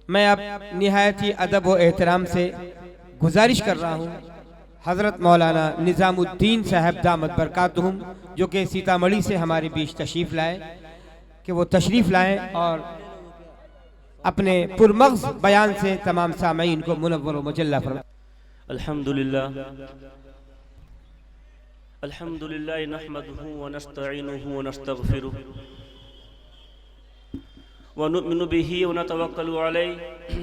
मैं अब निहायत ही अदब व एहतराम से गुजारिश कर रहा हूँ हज़रत मौलाना निज़ामुद्दीन साहब दामद बरकातुहुम जो कि सीतामढ़ी से हमारे बीच तशरीफ़ लाए कि वो तशरीफ़ लाएँ और अपने पुरमग़्ज़ बयान से तमाम सामीन को मुनव्वर व मुजल्ला फरमाएं। अल्हम्दुलिल्लाह अल्हम्दुलिल्लाह नहमदुहु व नस्तईनुहु व नस्तगफिरुहु व नु'मिनु बिही व नतवक्कलु अलैहि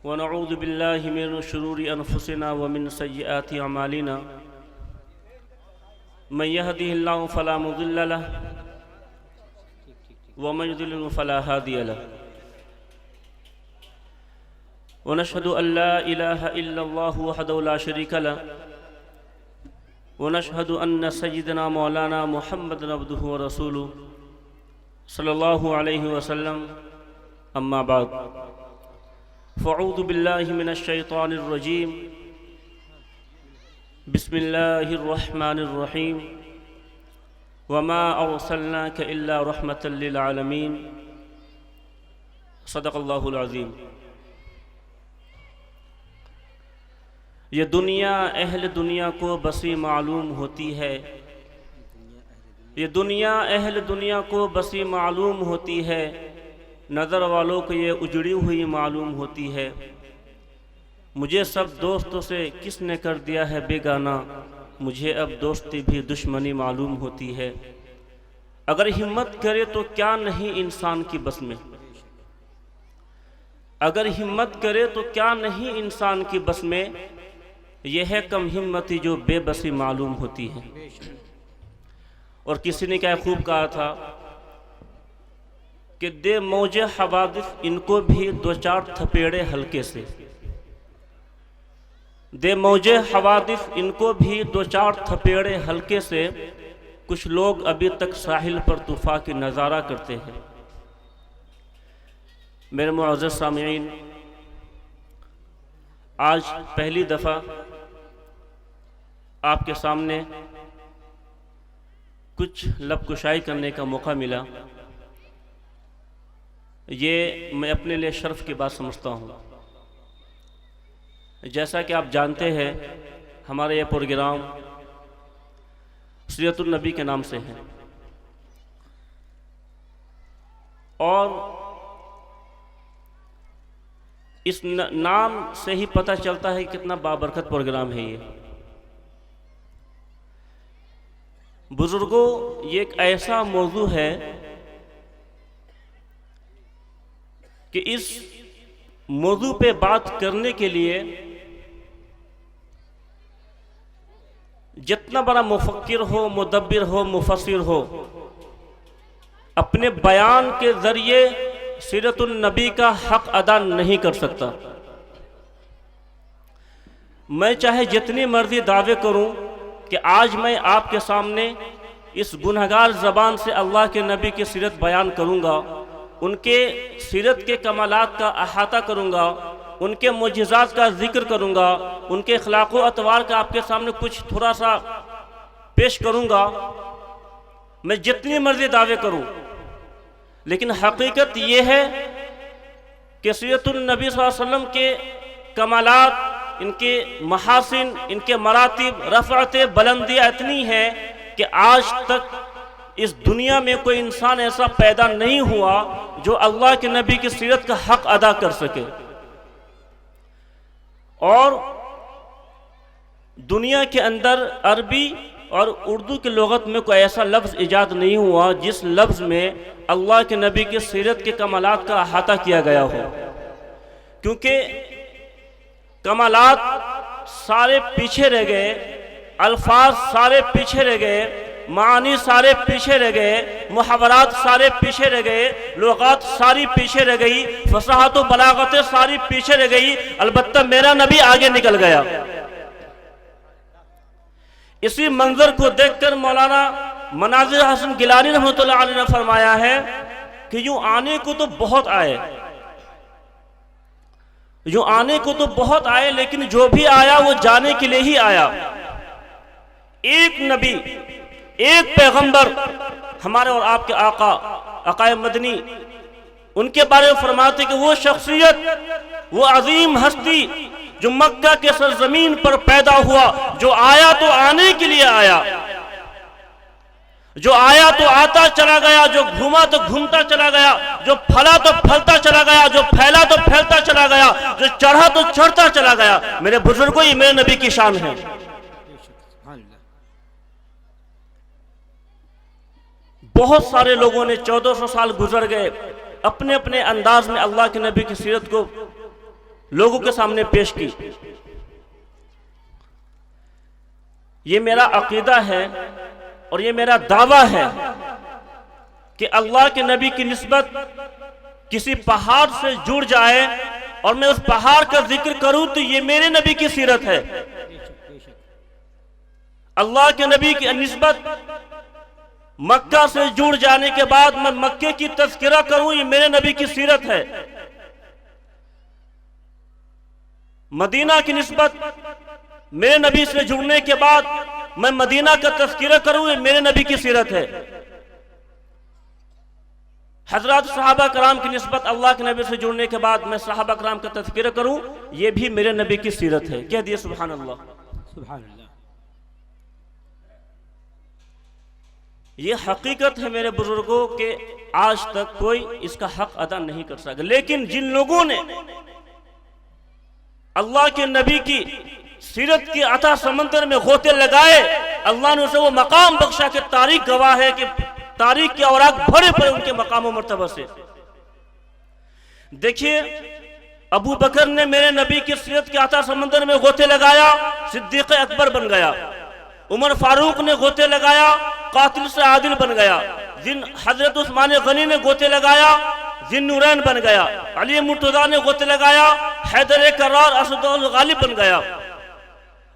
व नऊज़ु बिल्लाहि मिन शुरूरि अनफुसिना व मिन सय्यिआति अमालिना मन यहदिहिल्लाहु फला मुदिल्ल लहु व मन युद्लिलहु फला हादिय लहु व नशहदु अल्ला इलाहा इल्लल्लाहु वहदहु ला शरीका लहु व नशहदु अन्न सय्यिदना मौलाना मुहम्मदन अब्दुहु व रसूलुहु सल्लल्लाहु अलैहि वसल्लम अम्मा बाद फ़अऊज़ु बिल्लाहि मिनश शैतानिर रजीम बिस्मिल्लाहिर रहमानिर रहीम वमा अरसलनाका इल्ला रहमतल लिल आलमीन सदक़ल्लाहुल अज़ीम। ये दुनिया अहल दुनिया को बसी मालूम होती है, ये दुनिया अहल दुनिया को बसी मालूम होती है, नज़र वालों को ये उजड़ी हुई मालूम होती है। मुझे सब दोस्तों से किसने कर दिया है बेगाना, मुझे अब दोस्ती भी दुश्मनी मालूम होती है। अगर हिम्मत करे तो क्या नहीं इंसान की बस में, अगर हिम्मत करे तो क्या नहीं इंसान की बस में, यह है कम हिम्मती जो बेबसी मालूम होती है। और किसी ने क्या खूब कहा था कि दे मौजे हवादिस इनको भी दो चार थपेड़े हल्के से, दे मौजे हवादिस इनको भी दो चार थपेड़े हल्के से, कुछ लोग अभी तक साहिल पर तूफ़ान की नज़ारा करते हैं। मेरे मुअज़्ज़ज़ सामिईन, आज पहली दफ़ा आपके सामने कुछ लब कुशाई करने का मौका मिला, ये मैं अपने लिए शर्फ की बात समझता हूँ। जैसा कि आप जानते हैं हमारा ये प्रोग्राम सीरतुन नबी के नाम से है और इस नाम से ही पता चलता है कितना बाबरकत प्रोग्राम है ये। बुजुर्गों, ये एक ऐसा मौजू है कि इस मौजू पे बात करने के लिए जितना बड़ा मुफक्किर हो, मुदब्बिर हो, मुफस्सिर हो, अपने बयान के जरिए सीरतुन नबी का हक अदा नहीं कर सकता। मैं चाहे जितनी मर्जी दावे करूं कि आज मैं आपके सामने इस गुनहगार ज़बान से अल्लाह के नबी की सीरत बयान करूंगा, उनके सीरत के कमालात का अहाता करूंगा, उनके मुजिज़ात का जिक्र करूंगा, उनके अखलाक़ व अतवार का आपके सामने कुछ थोड़ा सा पेश करूंगा। मैं जितनी मर्जी दावे करूं, लेकिन हकीकत ये है कि सीरतुन नबी सल्लल्लाहु अलैहि वसल्लम के कमालात, इनके महासिन, इनके मरातिब, रफ़अते, बुलंदियाँ इतनी है कि आज तक इस दुनिया में कोई इंसान ऐसा पैदा नहीं हुआ जो अल्लाह के नबी की सीरत का हक अदा कर सके। और दुनिया के अंदर अरबी और उर्दू की लुगत में कोई ऐसा लफ्ज़ ईजाद नहीं हुआ जिस लफ्ज़ में अल्लाह के नबी की सीरत के कमालात का अहाता किया गया हो, क्योंकि कमालात सारे पीछे रह गए, अल्फाज सारे पीछे रह गए, मानी सारे पीछे रह गए, मुहावरात सारे पीछे रह गए, लुगात सारी पीछे रह गई, फसाहत व बलागतें सारी पीछे रह गई, अलबत्ता मेरा नबी आगे निकल गया। इसी मंजर को देखकर मौलाना मनाजिर हसन गिलानी रहमतुल्लाह अलैह ने फरमाया है कि यूं आने को तो बहुत आए, यूं आने को तो बहुत आए, लेकिन जो भी आया वो जाने के लिए ही आया। एक नबी, एक पैगंबर हमारे और आपके आका मदनी उनके बारे में फरमाते कि वो शख्सियत, वो अजीम हस्ती जो मक्का के सरजमीन पर पैदा हुआ, जो आया तो आने के लिए आया, जो आया तो आता चला गया, जो घूमा तो घूमता चला गया, जो फला तो फलता चला गया, जो फैला तो फैलता चला गया, जो चढ़ा तो चढ़ता चला गया। मेरे बुजुर्गों, ये मेरे नबी की शान है। बहुत सारे लोगों ने 1400 साल गुजर गए, अपने अपने अंदाज में अल्लाह के नबी की सीरत को लोगों के सामने पेश की। ये मेरा अकीदा है और ये मेरा दावा है कि अल्लाह के नबी की निस्बत किसी पहाड़ से जुड़ जाए और मैं उस पहाड़ का जिक्र करूं तो ये मेरे नबी की सीरत है। अल्लाह के नबी की निस्बत मक्का से जुड़ जाने के बाद मैं मक्के की तज़किरा करूं, ये मेरे नबी की सीरत है। मदीना की निस्बत मेरे नबी से जुड़ने के बाद मैं मदीना का तज़किरा करूं, ये मेरे नबी की सीरत है। हजरत सहाबा कराम की निस्बत अल्लाह के नबी से जुड़ने के बाद मैं सहाबा कराम का तज़किरा करूं, ये भी मेरे नबी की सीरत है। कह दिए सुभान अल्लाह, सुभान अल्लाह। ये हकीकत है मेरे बुजुर्गों के, आज तक कोई इसका हक अदा नहीं कर सका। लेकिन जिन लोगों ने अल्लाह के नबी की सीरत की अता समंदर में गोते लगाए, अल्लाह ने उसे वो मकाम बख्शा के तारीख गवाह है कि तारीख के औराक भरे पड़े उनके मकाम और मर्तबा से। देखिए, अबू बकर ने मेरे नबी की सीरत के अता समंदर में गोते लगाया, सिद्दीक़ अकबर बन गया। उमर फारूक ने गोते लगाया, कातिल से आदिल बन गया। जिन हजरत उस्मान गनी ने गोते लगाया, जिन नूरैन बन गया। अली मुर्तज़ा ने गोते लगाया, हैदर करार असदुल गालिब बन गया।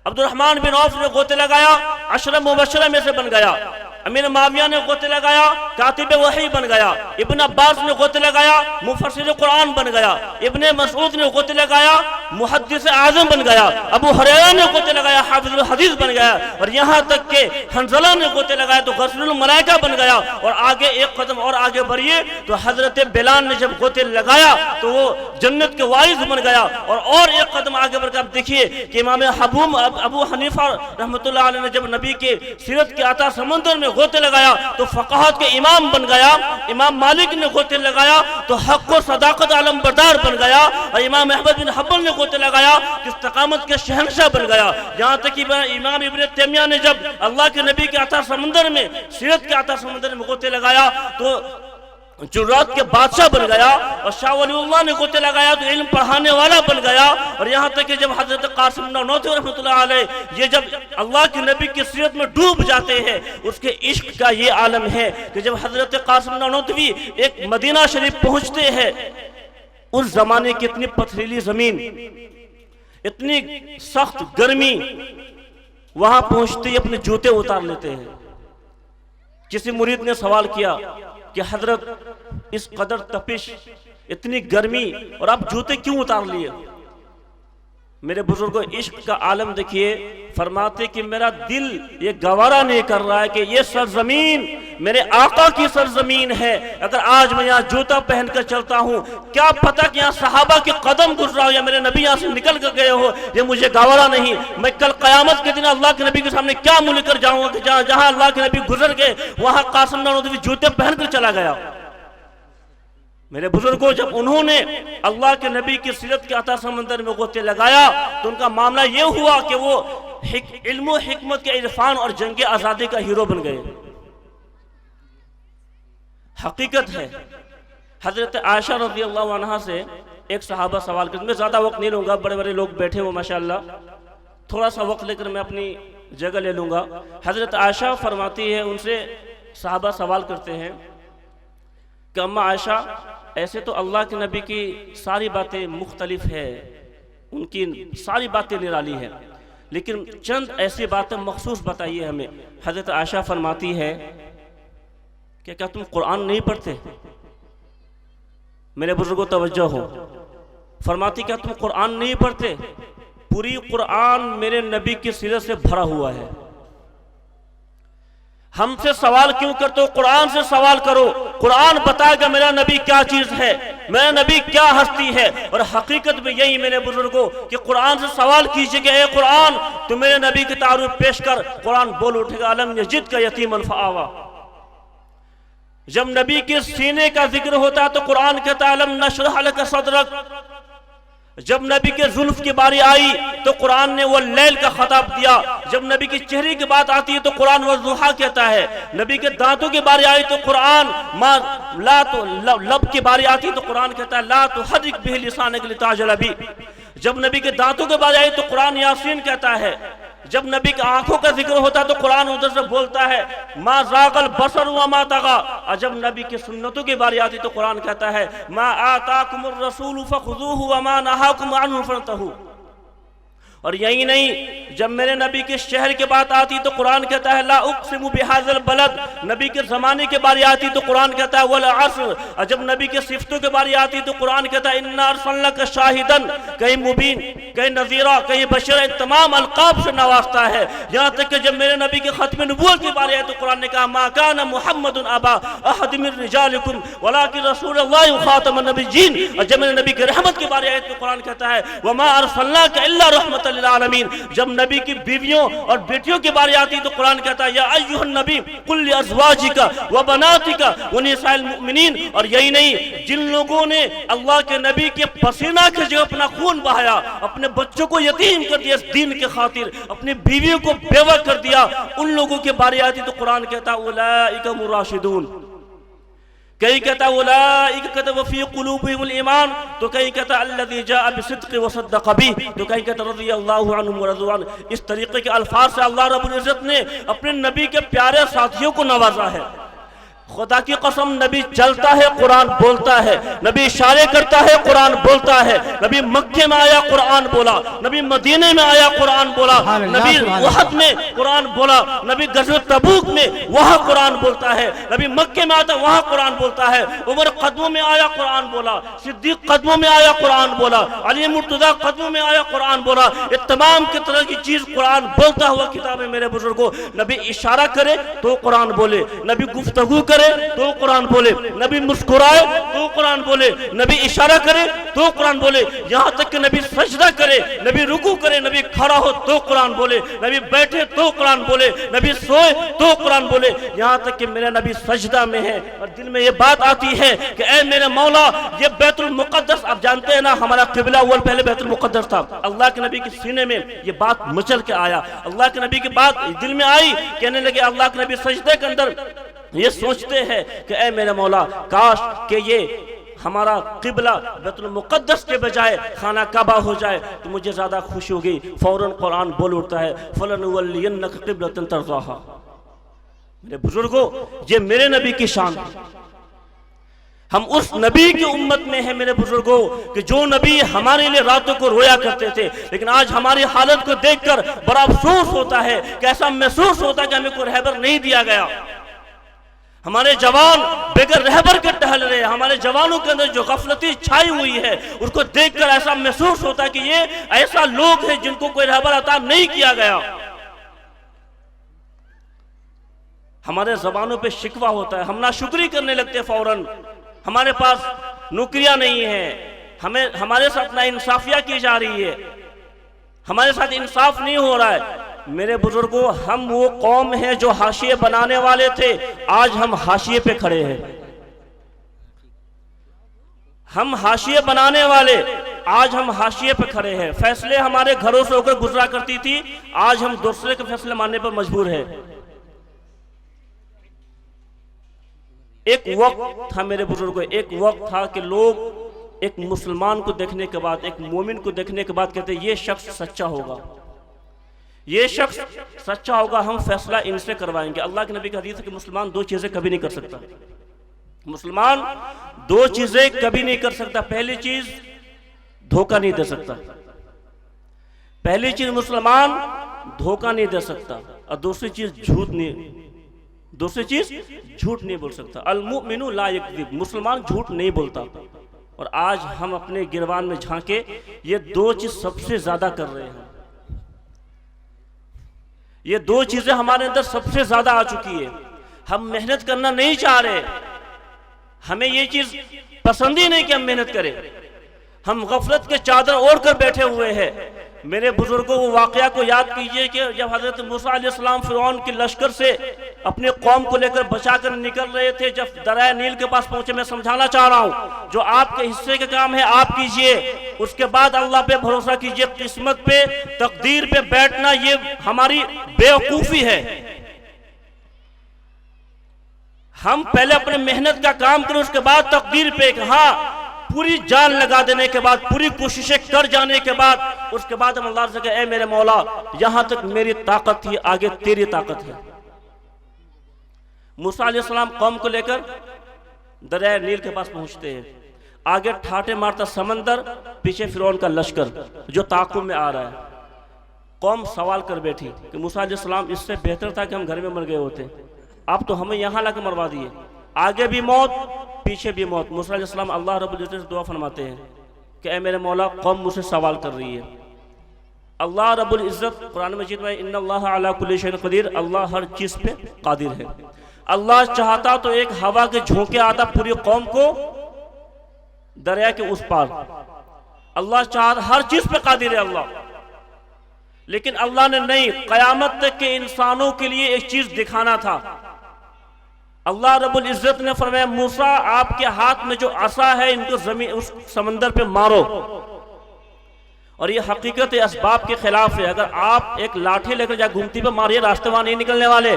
अब्दुर्रहमान बिन औफ ने गोते लगाया, अशरा मुबशरा में से बन गया। अमीर माविया ने गोते लगाया, कातिब वही बन गया। इब्न अब्बास ने गोते लगाया, मुफस्सिर कुरान बन गया। इब्ने मसूद ने गोते लगाया, मुहद्दिस आज़म बन गया। अबू हुरैरा ने गोते लगाया, हाफिज़ुल हदीस बन गया। और यहाँ तक के हंज़ला ने गोते लगाया तो गस्सुल मलाइका बन गया। और आगे एक कदम और आगे बढ़िए तो हजरत बिलाल ने जब गोते लगाया तो वो जन्नत के वारिस बन गया। और एक कदम आगे बढ़कर आप देखिए कि इमाम अबू हनीफा रहमतुल्लाह अलैह ने जब नबी के सीरत के अता समंदर में गोते लगाया तो फक़ाहत के इमाम बन गया। इमाम मालिक ने गोते लगाया तो हक़ व सदाकत आलम बरदार बन गया। और इमाम अहमद बिन हंबल ने गोते लगाया तो इस्तकामत के शहंशाह बन गया। यहाँ तक कि इमाम इब्न तैमिया ने जब अल्लाह के नबी के अता समंदर में, सीरत के अता समंदर में गोते लगाया तो जुर्रात के बादशाह बन गया। और शाह वलीउल्लाह ने गोते लगाया तो इल्म पढ़ाने वाला बन गया। और यहाँ तक कि जब हजरत कासिम नौनौती रहमतुल्लाह अलैह ये जब अल्लाह के नबी की सीरत में डूब जाते हैं, उसके इश्क का ये आलम है कि जब हजरत कासिम नौनौतवी एक मदीना शरीफ पहुँचते हैं, उस जमाने की इतनी पथरीली जमीन, इतनी सख्त गर्मी, वहां पहुंचते ही अपने जूते उतार लेते हैं। किसी मुरीद ने सवाल किया कि हजरत इस कदर तपिश, इतनी गर्मी और आप जूते क्यों उतार लिए? मेरे बुजुर्गों, इश्क का आलम देखिए। फरमाते कि मेरा दिल ये गवारा नहीं कर रहा है कि ये सरजमीन मेरे आका की सरजमीन है। अगर आज मैं यहाँ जूता पहनकर चलता हूँ, क्या पता कि यहाँ सहाबा के कदम गुजरा हो या मेरे नबी यहाँ से निकल कर गए हो, ये मुझे गवारा नहीं। मैं कल क़यामत के दिन अल्लाह के नबी के सामने क्या मुँह लेकर जाऊँगा कि जहाँ अल्लाह के नबी गुजर गए वहाँ कासिम नौनौतवी जूते पहनकर चला गया। मेरे बुजुर्गों, जब उन्होंने अल्लाह के नबी की सीरत के अता समंदर में गोते लगाया तो उनका मामला ये हुआ कि वो इल्म हिकमत के इरफान और जंग आज़ादी का हीरो बन गए। हकीकत है, हजरत आयशा रज़ियल्लाहु अन्हा से एक सहाबा सवाल करते, मैं ज़्यादा वक्त नहीं लूँगा, बड़े बड़े लोग बैठे हो माशाअल्लाह, थोड़ा सा वक्त लेकर मैं अपनी जगह ले लूँगा। हजरत आयशा फरमाती है, उनसे सहाबा सवाल करते हैं कि अम्मा आयशा, ऐसे तो अल्लाह के नबी की सारी बातें मुख्तलिफ है, उनकी सारी बातें निराली है, लेकिन चंद ऐसी बातें मखसूस बताइए हमें। हजरत आयशा फरमाती है कि क्या तुम कुरान नहीं पढ़ते? मेरे बुजुर्गों तवज्जो हो, फरमाती क्या तुम कुरान नहीं पढ़ते? पूरी कुरान मेरे नबी की सीरत से भरा हुआ है। हमसे सवाल क्यों करते हो? कुरान से सवाल करो। कुरान बताएगा मेरा नबी क्या चीज है, मेरा नबी क्या हस्ती है। और हकीकत में यही मेरे बुजुर्गों कि कुरान से सवाल कीजिएगा, ए कुरान तो मेरे नबी की तारीफ पेश कर। कुरान बोल उठेगा, अलम यजिद का यतीमन फआवा। जब नबी के सीने का जिक्र होता है तो कुरान कहता है अलम नशरह लका सदरक। जब नबी के जुल्फ की बारी आई तो कुरान ने वो लैल का खिताब दिया। जब नबी की चेहरे की बात आती है तो कुरान वज़ुहा कहता है। नबी के दांतों की बारी आई तो कुरान ला तो लब की बारी आती है तो कुरान कहता है ला तो हदिक बिही लिसानक लिताजल बी। जब नबी के दांतों की बारी आई तो कुरान यासीन कहता है। जब नबी की आंखों का जिक्र होता है तो कुरान उधर से बोलता है मा ज़ागल बसर व मा तगा। और जब नबी की सुन्नतों की बारी आती तो कुरान कहता है मा आताकुमुर रसूल फखुज़ूहु व मा नहाकुम अन्हु फंतहू। और यही नहीं, जब मेरे नबी के शहर की बात आती तो कुरान कहता है ला उक़सिमु बिहाज़िल बलद। नबी के ज़माने की बारी आती तो कुरान कहता है वल अस्र। और जब नबी के सिफ़तों की बारी आती तो कुरान कहता है इन्ना अरसलनाका शाहिदन, कहीं मुबीन, कहीं नज़ीरा, कहीं बशीरा, तमाम अलक़ाब से नवाजता है। यहाँ तक कि जब मेरे नबी के ख़त्म नबूवत की बारी आई तो कुरान ने कहा मा काना मुहम्मदुन अबा अहद मिन रिजालिकुम वलाकिन रसूलुल्लाह व ख़ातमुन नबिय्यीन। और जब मेरे नबी की रहमत की बारी आई तो कुरान कहता है वमा अरसलनाका इल्ला रहमतल लिल आलमीन। जब नबी की बीवियों और बेटियों की बारी आती तो कुरान कहता है या अय्युहन नबी कुल लि अज़वाजिका व बनातिका व निसाइल मुमिनीन। और यही नहीं, जिन लोगों ने अल्लाह के नबी के पसीना की जगह अपना खून बहाया, अपने बच्चों को यतीम कर दिया इस दीन के खातिर, अपनी बीवियों को बेवा कर दिया, उन लोगों की बारी आती तो कुरान कहता उलाइका मुराशिदून। कहीं कहता उलाइका कतब फी कुलूबिहिमुल ईमान, तो कहीं कहता अल्लज़ी जाअ बिसिद्क़ि व सद्दक़ बिही, तो कहीं कहता रज़ियल्लाहु अन्हुम व रज़ू अन्हु। इस तरीके के अल्फाज से अल्लाह रब्बुल इज़्ज़त ने अपने नबी के प्यारे साथियों को नवाजा है। खुदा की कसम, नबी चलता है कुरान बोलता है, नबी इशारे करता है कुरान बोलता है। नबी मक्के में आया कुरान बोला, नबी मदीने में आया कुरान बोला, नबी उहद में कुरान बोला, नबी गज़वे तबूक में वहाँ कुरान बोलता है, नबी मक्के में आता वहाँ कुरान बोलता है। उमर कदमों में आया कुरान बोला, सिद्दीक कदमों में आया कुरान बोला, अली मुर्तज़ा कदमों में आया कुरान बोला। ये तमाम की तरह की चीज़ कुरान बोलता हुआ किताब है मेरे बुजुर्गों। नबी इशारा करे तो कुरान बोले, नबी गुफ्तगू करे तो कुरान बोले, नबी मुस्कुराए तो कुरान बोले, नबी इशारा करे तो कुरान बोले, यहाँ तक कि नबी सजदा करे, नबी रुकू करे, नबी खड़ा हो तो कुरान बोले, नबी बैठे तो कुरान बोले, नबी सोए तो कुरान बोले। यहाँ तक कि मेरा नबी सजदा में है और दिल में ये बात आती है कि ऐ मेरे मौला, ये बैतुल मुक़द्दस, आप जानते हैं ना हमारा क़िबला अव्वल पहले बैतुल मुक़द्दस था। अल्लाह के नबी के सीने में ये बात मचल के आया, अल्लाह के नबी की बात दिल में आई, कहने लगे अल्लाह के नबी सजदे के अंदर ये सोचते हैं कि ऐ मेरे मौला, काश कि ये हमारा क़िबला बैतुल मुक़द्दस के बजाय खाना काबा हो जाए तो मुझे ज़्यादा खुशी होगी। फ़ौरन कुरान बोल उठता है फ़लनुवल्लियन्नका क़िबलतन तर्ज़ाहा। मेरे बुजुर्गों, ये मेरे नबी की शान है। हम उस नबी की उम्मत में हैं मेरे बुजुर्गों कि जो नबी हमारे लिए रातों को रोया करते थे। लेकिन आज हमारी हालत को देखकर बड़ा अफसोस होता है कि ऐसा महसूस होता है कि हमें कोई रहबर नहीं दिया गया। हमारे जवान बगैर रहबर के टहल रहे, हमारे जवानों के अंदर जो गफलती छाई हुई है उसको देखकर ऐसा महसूस होता है कि ये ऐसा लोग हैं जिनको कोई रहबर अता नहीं किया गया। हमारे जबानों पे शिकवा होता है, हम नाशुक्री करने लगते हैं फौरन। हमारे पास नौकरियां नहीं है, हमें हमारे साथ नाइंसाफियां की जा रही है, हमारे साथ इंसाफ नहीं हो रहा है। मेरे बुजुर्गों, हम वो कौम हैं जो हाशिए बनाने वाले थे, आज हम हाशिए पे खड़े हैं। हम हाशिए बनाने वाले, आज हम हाशिए पे खड़े हैं। फैसले हमारे घरों से होकर गुजरा करती थी, आज हम दूसरे के फैसले मानने पर मजबूर हैं। एक वक्त था मेरे बुजुर्गों, एक वक्त था कि लोग एक मुसलमान को देखने के बाद, एक मोमिन को देखने के बाद कहते ये शख्स सच्चा होगा, ये शख्स सच्चा होगा, हम फैसला इनसे करवाएंगे। अल्लाह के नबी का हदीस है कि मुसलमान दो चीजें कभी नहीं कर सकता। मुसलमान दो चीजें कभी नहीं कर सकता। पहली चीज धोखा नहीं दे सकता, पहली चीज मुसलमान धोखा नहीं दे सकता, और दूसरी चीज झूठ नहीं बोल सकता। अल-मुमिनु ला यकज़िब, मुसलमान झूठ नहीं बोलता। और आज हम अपने गिरवान में झांके, ये दो चीज सबसे ज्यादा कर रहे हैं। ये दो चीजें हमारे अंदर सबसे ज्यादा आ चुकी है। हम मेहनत करना नहीं चाह रहे, हमें ये चीज पसंद ही नहीं कि हम मेहनत करें। हम गफलत के चादर ओढ़ कर बैठे हुए हैं। मेरे बुजुर्गों वो वाकया को याद कीजिए कि जब हजरत मूसा अलैहिस्सलाम फिरौन के लश्कर से अपने कौम को लेकर बचाकर निकल रहे थे, जब दरिया नील के पास पहुंचे, मैं समझाना चाह रहा हूं, जो आपके हिस्से का काम है आप कीजिए, उसके बाद अल्लाह पे भरोसा कीजिए। किस्मत पे, तकदीर पे बैठना ये हमारी बेवकूफी है। हम पहले अपने मेहनत का काम करें, उसके बाद तकदीर पे, हाँ पूरी जान लगा देने के बाद, पूरी कोशिशें कर जाने के बाद, उसके बाद हम अल्लाह से कहें, ऐ मेरे मौला यहां तक मेरी ताकत थी, आगे तेरी ताकत है। मूसा अलैहिस्सलाम कौम को लेकर दरिया नील के पास पहुंचते हैं। आगे ठाटे मारता समंदर, पीछे फिरौन का लश्कर जो ताकुब में आ रहा है। कौम सवाल कर बैठी कि मूसा अलैहिस्सलाम, इससे बेहतर था कि हम घर में मर गए होते, आप तो हमें यहां लाकर मरवा दिए, आगे भी मौत पीछे भी मौत। मूसा अलैहिस्सलाम अल्लाह रब्बुल इज्जत से दुआ फरमाते हैं कि ऐ मेरे मौला कौम मुझसे सवाल कर रही है। अल्लाह रब्बुल इज्जत कुरान मजीद में इन्नल्लाह अला कुल्ली शैइन कदीर, अल्लाह हर चीज पे कादिर है। अल्लाह चाहता तो एक हवा के झोंके आता पूरी कौम को दरिया के उस पार, अल्लाह चाहता हर चीज पे कादिर है अल्लाह, लेकिन अल्लाह ने नहीं, कयामत तक के इंसानों के लिए एक चीज दिखाना था। अल्लाह रब्बुल इज्जत ने फरमाया, मूसा आपके हाथ में जो असा है इनको जमीन उस समंदर पे मारो। और ये हकीकत असबाब के खिलाफ है। अगर आप एक लाठी लेकर जाकर घूमती पे मारिए, रास्ते वहां नहीं निकलने वाले।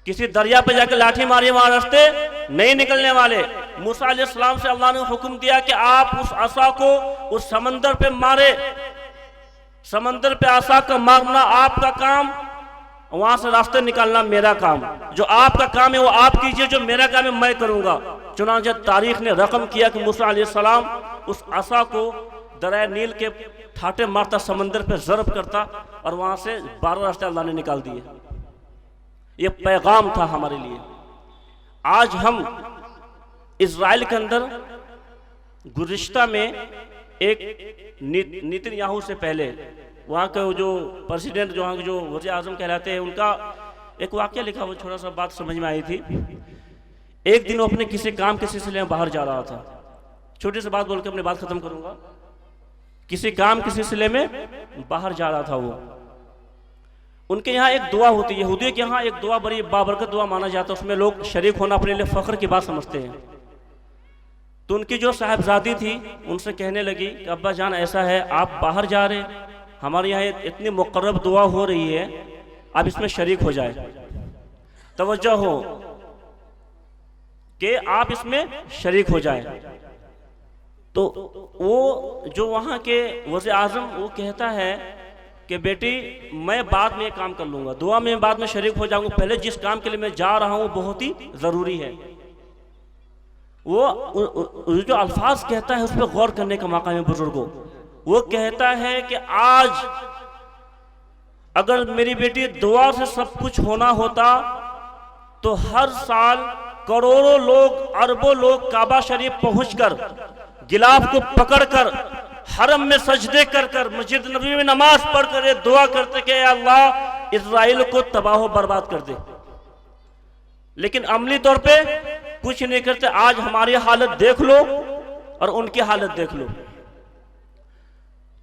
किसी दरिया पे जाकर लाठी मारिए, वहां रास्ते नहीं निकलने वाले। मूसा अलैहिस्सलाम से अल्लाह ने हुक्म दिया कि आप उस असा को उस समंदर पे मारे। समंदर पे आसा का मारना आपका काम, वहां से रास्ते निकालना मेरा काम। जो आपका काम है वो आप कीजिए, जो मेरा काम है मैं करूंगा। चुनांचे तारीख ने रकम किया कि मूसा अलैहिस्सलाम उस आसा को दरिया नील के ठाटे मारता, समंदर पे ज़रब करता, और वहां से 12 रास्ते अल्लाह ने निकाल दिए। ये पैगाम था हमारे लिए। आज हम इजराइल के अंदर गुज़िश्ता में एक नेतन्याहू से पहले वहाँ के जो प्रेसिडेंट, जो वहाँ के जो वज़ीर आज़म कहलाते हैं, उनका एक वाक़या लिखा, वो छोटा सा बात समझ में आई थी। एक दिन वो अपने किसी काम के सिलसिले में बाहर जा रहा था। छोटी सी बात बोल के अपनी बात ख़त्म करूँगा। किसी काम के सिलसिले में बाहर जा रहा था वो। उनके यहाँ एक दुआ होती है, यहूदियों के यहाँ एक दुआ बड़ी बाबरकत दुआ माना जाता है, उसमें लोग शरीक होना अपने लिए फ़ख्र की बात समझते हैं। तो उनकी जो साहबजादी थी उनसे कहने लगी कि अब्बा जान ऐसा है, आप बाहर जा रहे, हमारे यहाँ इतनी मुकर्रब दुआ हो रही है, आप इसमें शरीक हो जाए, तवज्जो हो कि आप इसमें शरीक हो जाए। तो वो जो वहाँ के वज़ीर आज़म वो कहता है कि बेटी मैं बाद में ये काम कर लूँगा, दुआ में बाद में शरीक हो जाऊँगा, पहले जिस काम के लिए मैं जा रहा हूँ बहुत ही ज़रूरी है। वो जो अल्फाज कहता है उस पर गौर करने का मौका है बुजुर्गों। वो कहता है कि आज अगर मेरी बेटी दुआ से सब कुछ होना होता तो हर साल करोड़ों लोग, अरबों लोग काबा शरीफ पहुंचकर गिलाफ को पकड़कर हरम में सजदे कर कर मस्जिद नबी में नमाज पढ़कर ये दुआ करते कि अल्लाह इजराइल को तबाह बर्बाद कर दे, लेकिन अमली तौर पे कुछ नहीं करते। आज हमारी हालत देख लो और उनकी हालत देख लो।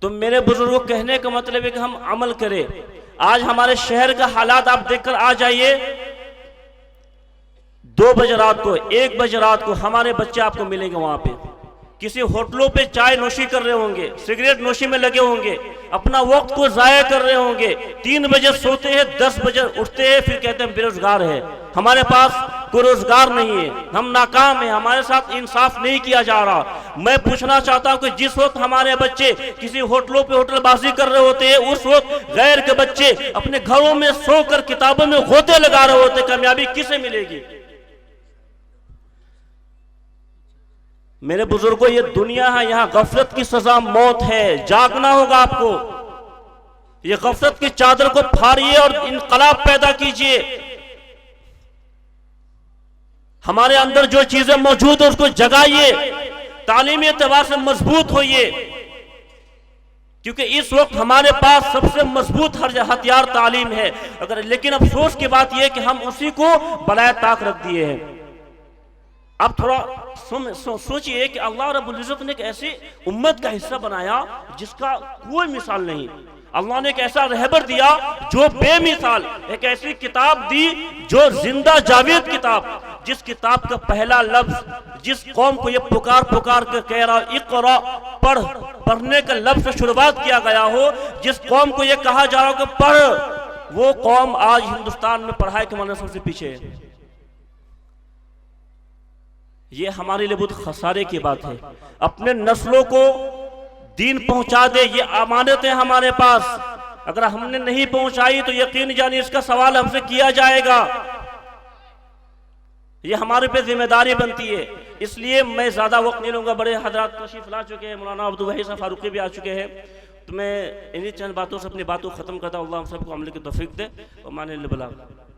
तो मेरे बुजुर्गों कहने का मतलब है कि हम अमल करें। आज हमारे शहर का हालात आप देखकर आ जाइए। 2 बजे रात को, 1 बजे रात को हमारे बच्चे आपको मिलेंगे वहां पे, किसी होटलों पे चाय नोशी कर रहे होंगे, सिगरेट नोशी में लगे होंगे, अपना वक्त को जाया कर रहे होंगे। 3 बजे सोते हैं, 10 बजे उठते हैं, फिर कहते हैं बेरोजगार है, हमारे पास कोई रोजगार नहीं है, हम नाकाम हैं, हमारे साथ इंसाफ नहीं किया जा रहा। मैं पूछना चाहता हूं कि जिस वक्त हमारे बच्चे किसी होटलों पे होटलबाजी कर रहे होते हैं, उस वक्त गैर के बच्चे अपने घरों में सोकर किताबों में गोते लगा रहे होते, कामयाबी किसे मिलेगी? मेरे बुजुर्गों ये दुनिया है, यहां गफलत की सजा मौत है। जागना होगा आपको। ये गफलत की चादर को फाड़िए और इनकलाब पैदा कीजिए। हमारे अंदर जो चीजें मौजूद है उसको जगाइए, तालीमी एतबार से मजबूत होइए। क्योंकि इस वक्त हमारे पास सबसे मजबूत हथियार तालीम है। अगर लेकिन अफसोस की बात यह कि हम उसी को बलाए ताक रख दिए हैं। अब थोड़ा सोचिए कि अल्लाह रब्बुल इज्जत ने एक ऐसी उम्मत का हिस्सा बनाया जिसका कोई मिसाल नहीं। अल्लाह ने एक ऐसा रहबर दिया जो बेमिसाल, एक ऐसी किताब दी जो जिंदा जावेद किताब, जिस किताब का पहला लफ्ज जिस कौम को ये पुकार पुकार कर कह रहा इक़रा, पढ़ने का लफ्ज से शुरुआत किया गया हो, जिस कौम को ये कहा जा रहा हो कि पढ़, वो कौम आज हिंदुस्तान में पढ़ाई के मामले सबसे पीछे है। ये हमारे लिए बहुत खसारे की बात है। अपने नस्लों को दीन पहुंचा दे, ये अमानत है हमारे पास। अगर हमने नहीं पहुंचाई तो यकीन जानिए इसका सवाल हमसे किया जाएगा। ये हमारे पे जिम्मेदारी बनती है। इसलिए मैं ज्यादा वक्त नहीं लूंगा, बड़े हजरात तशरीफ ला चुके हैं, मौलाना अब्दुल वहीद साहब फारूकी भी आ चुके हैं, तो मैं इन्हीं चंद बातों से अपनी बातों खत्म करता हूँ। अल्लाह हम सबको अमल की तौफीक दे और माने।